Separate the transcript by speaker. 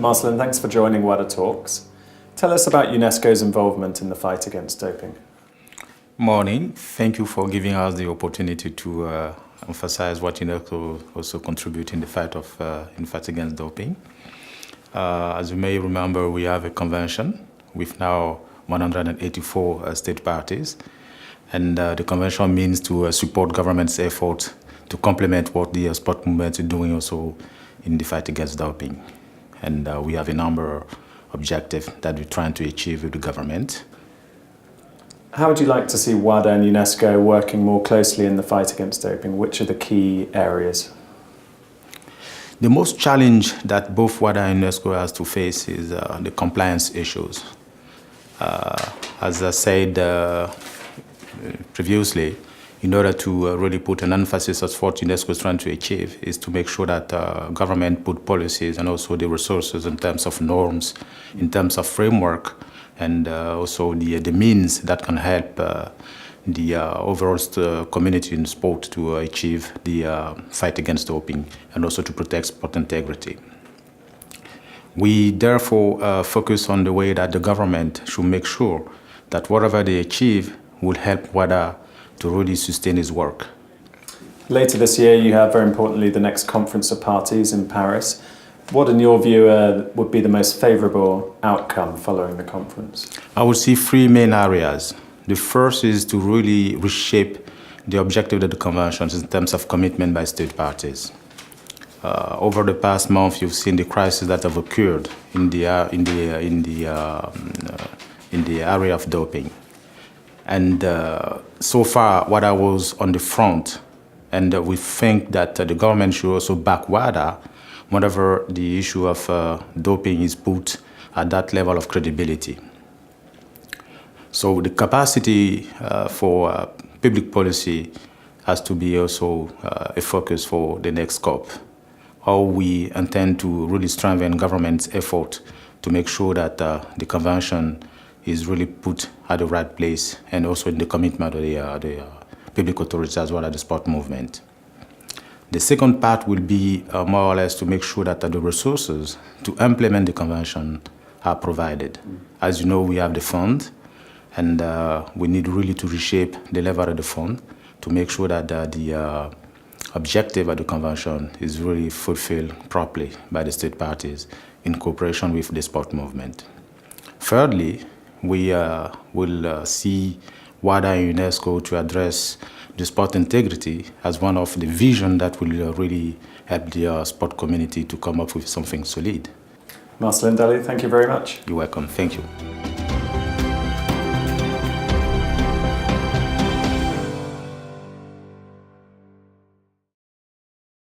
Speaker 1: Marcellin, thanks for joining WADA Talks. Tell us about UNESCO's involvement in the fight against doping.
Speaker 2: Morning. Thank you for giving us the opportunity to emphasize what UNESCO also contribute in the fight against doping. As you may remember, we have a convention with now 184 state parties, and the convention means to support government's effort to complement what the sport movement is doing also in the fight against doping. And we have a number of objectives that we're trying to achieve with the government.
Speaker 1: How would you like to see WADA and UNESCO working more closely in the fight against doping? Which are the key areas?
Speaker 2: The most challenge that both WADA and UNESCO has to face is the compliance issues. As I said previously, in order to really put an emphasis on what UNESCO is trying to achieve is to make sure that government put policies and also the resources in terms of norms, in terms of framework, and also the means that can help the overall community in sport to achieve the fight against doping and also to protect sport integrity. We therefore focus on the way that the government should make sure that whatever they achieve will help WADA to really sustain its work.
Speaker 1: Later this year, you have, very importantly, the next Conference of Parties in Paris. What, in your view, would be the most favourable outcome following the conference?
Speaker 2: I would see three main areas. The first is to really reshape the objective of the conventions in terms of commitment by state parties. Over the past month, you've seen the crises that have occurred in the area of doping. And so far, WADA was on the front, and we think that the government should also back WADA whenever the issue of doping is put at that level of credibility. So the capacity for public policy has to be also a focus for the next COP. How we intend to really strengthen government's effort to make sure that the convention is really put at the right place and also in the commitment of the public authorities as well as the sport movement. The second part will be more or less to make sure that the resources to implement the convention are provided. As you know, we have the fund, and we need really to reshape the level of the fund to make sure that the objective of the convention is really fulfilled properly by the state parties in cooperation with the sport movement. Thirdly, we will see WADA and UNESCO to address the sport integrity as one of the vision that will really help the sport community to come up with something solid.
Speaker 1: Marcellin Dally, thank you very much.
Speaker 2: You're welcome. Thank you.